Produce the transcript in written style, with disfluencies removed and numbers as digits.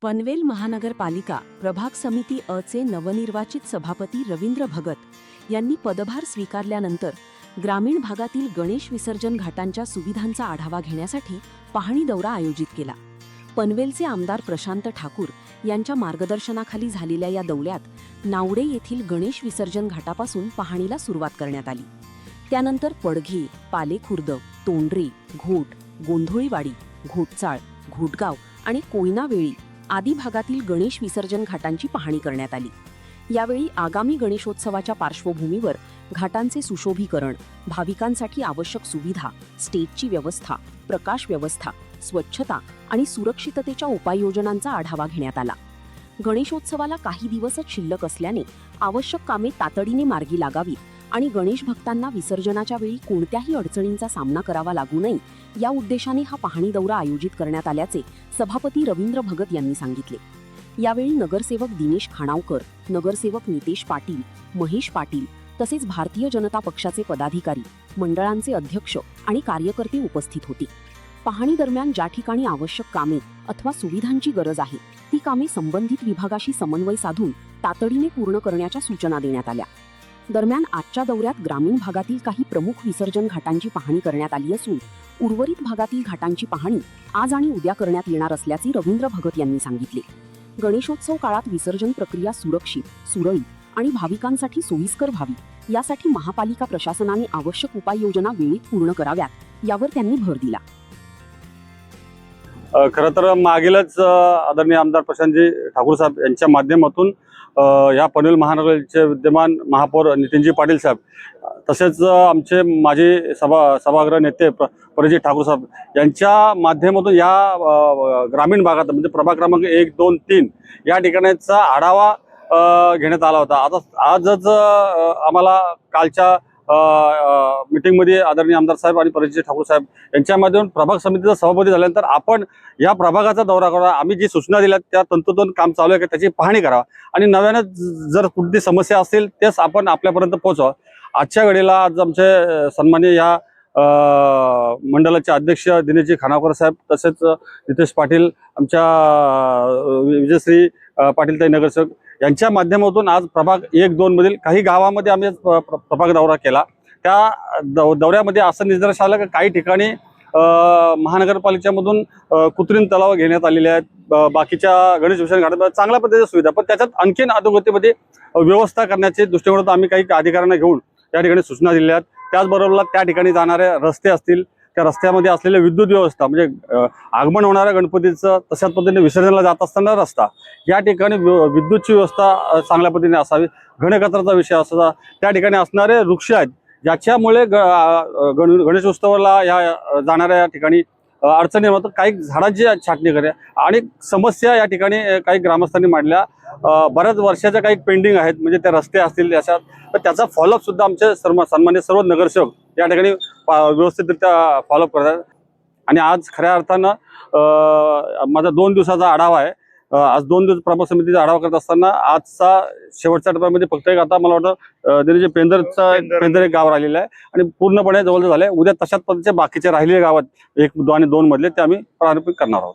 पनवेल महानगरपालिका प्रभाग समिती अ चे नवनिर्वाचित सभापती रवींद्र भगत यांनी पदभार स्वीकारल्यानंतर ग्रामीण भागातील गणेश विसर्जन घाटांच्या सुविधांचा आढावा घेण्यासाठी पाहणी दौरा आयोजित केला। पनवेलचे आमदार प्रशांत ठाकूर यांच्या मार्गदर्शनाखाली झालेल्या या दौऱ्यात नावडे येथील गणेश विसर्जन घाटापासून पाहणीला सुरुवात करण्यात आली। त्यानंतर पडघे, पालेखुर्द, तोंडरे, घोट, गोंधळीवाडी, घोटचाळ, घोटगाव आणि कोयनावेळी आदी भागातील गणेश विसर्जन घाटांची पाहणी करण्यात आली। यावेळी आगामी गणेशोत्सवाच्या पार्श्वभूमीवर घाटांचे सुशोभीकरण, भाविकांसाठी आवश्यक सुविधा, स्टेजची व्यवस्था, प्रकाश व्यवस्था, स्वच्छता आणि सुरक्षिततेच्या उपाययोजनांचा आढावा घेण्यात आला। गणेशोत्सवाला काही दिवसच शिल्लक असल्याने आवश्यक कामे तातडीने मार्गी लागावीत आणि गणेश भक्तांना विसर्जनाच्या वेळी कोणत्याही अडचणींचा सामना करावा लागू नये या उद्देशाने हा पाहणी दौरा आयोजित करण्यात आल्याचे सभापती रवींद्र भगत यांनी सांगितले। यावेळी नगरसेवक दिनेश खाणावकर, नगरसेवक नितेश पाटील, महेश पाटील तसेच भारतीय जनता पक्षाचे पदाधिकारी, मंडळांचे अध्यक्ष आणि कार्यकर्ते उपस्थित होते। पाहणी दरम्यान ज्या ठिकाणी आवश्यक कामे अथवा सुविधांची गरज आहे ती कामे संबंधित विभागाशी समन्वय साधून तातडीने पूर्ण करण्याच्या सूचना देण्यात आल्या। दरम्यान आजच्या दौऱ्यात ग्रामीण भागातील काही प्रमुख विसर्जन घाटांची पाहणी करण्यात आली असून उर्वरित भागातील घाटांची पाहणी आज आणि उद्या करण्यात येणार असल्याचे रवींद्र भगत यांनी सांगितले। गणेशोत्सव काळात विसर्जन प्रक्रिया सुरक्षित, सुरळीत आणि भाविकांसाठी सोयीस्कर व्हावी यासाठी महापालिका प्रशासनाने आवश्यक उपाययोजना वेळेत पूर्ण कराव्यात यावर त्यांनी भर दिला। खरं तर मागीलच आदरणीय आमदार प्रशांतजी ठाकूर साहेब यांच्या माध्यमातून या पनवेल महानगरचे विद्यमान महापौर नितीनजी पाटील साहेब तसेच आमचे माजी सभागृह नेते परिजित ठाकूर साहेब यांच्या माध्यमातून या ग्रामीण भागात म्हणजे प्रभाग क्रमांक 1, 2, 3 या ठिकाणचा आढावा घेण्यात आला होता। आजच आम्हाला कालच्या मीटिंगमध्ये आदरणीय आमदार साहेब आणि परिजित ठाकूर साहेब यांच्या माध्यमातून प्रभाग समितीचा सभापती झाल्यानंतर आपण या प्रभागाचा दौरा करा, आम्ही जी सूचना दिल्या त्या तंतोतंत काम चालू आहे की त्याची पाहणी करा आणि नव्याने जर कुठली समस्या असेल तेच आपण आपल्यापर्यंत पोहोचवा। आजच्या घडीला आज आमचे सन्माननीय या मंडळाचे अध्यक्ष दिनेशजी खानावकर साहेब तसेच नितेश पाटील, आमच्या विजयश्री पाटील ताई नगरसेवक यांच्या माध्यमातून आज प्रभाग 1, 2 मधील काही गावामध्ये आम्ही प्रभाग दौरा केला। त्या दौऱ्यामध्ये असं निदर्शनास आलं की काही ठिकाणी महानगरपालिकेमधून कृत्रिम तलाव घेण्यात आलेले आहेत, बाकीच्या गणेश विसर्जन घाटात चांगल्या पद्धतीच्या सुविधा, पण त्याच्यात आणखीन अधोगतीमध्ये व्यवस्था करण्याचे दृष्टिकोनातून आम्ही काही अधिकाऱ्यांना घेऊन त्या ठिकाणी सूचना दिल्या आहेत। त्याचबरोबर त्या ठिकाणी जाणारे रस्ते असतील, त्या रस्त्यामध्ये असलेले विद्युत व्यवस्था म्हणजे आगमन होणाऱ्या गणपतीचं तशाच पद्धतीने विसर्जनाला जात असताना रस्ता, या ठिकाणी विद्युतची व्यवस्था चांगल्या पद्धतीने असावी। घनकचराचा विषय असा, त्या ठिकाणी असणारे वृक्ष आहेत ज्याच्यामुळे गणेशोत्सवाला या जाणाऱ्या ठिकाणी अडचणी होतात, काही झाडांची छाटणी करा आणि समस्या या ठिकाणी काही ग्रामस्थांनी मांडल्या, बऱ्याच वर्षाच्या काही पेंडिंग आहेत म्हणजे ते रस्ते असतील याच्यात, तर त्याचा फॉलोअप सुद्धा आमचे सन्मान्य सर्व नगरसेवक या ठिकाणी व्यवस्थितरित्या फॉलोअप करतात। आणि आज खऱ्या अर्थानं माझा 2 दिवसाचा आढावा आहे। आज 2 दिवस प्रभाग समितीचा आढावा करत असताना आजचा शेवटच्या टप्प्यामध्ये फक्त एक आता मला वाटतं दिनेश पेंदर एक गाव राहिलेलं आहे आणि पूर्णपणे जवळ झाले। उद्या तशाच पद्धतीचे बाकीचे राहिलेले गावात 1 आणि 2 मधले ते आम्ही प्रारंभिक करणार आहोत।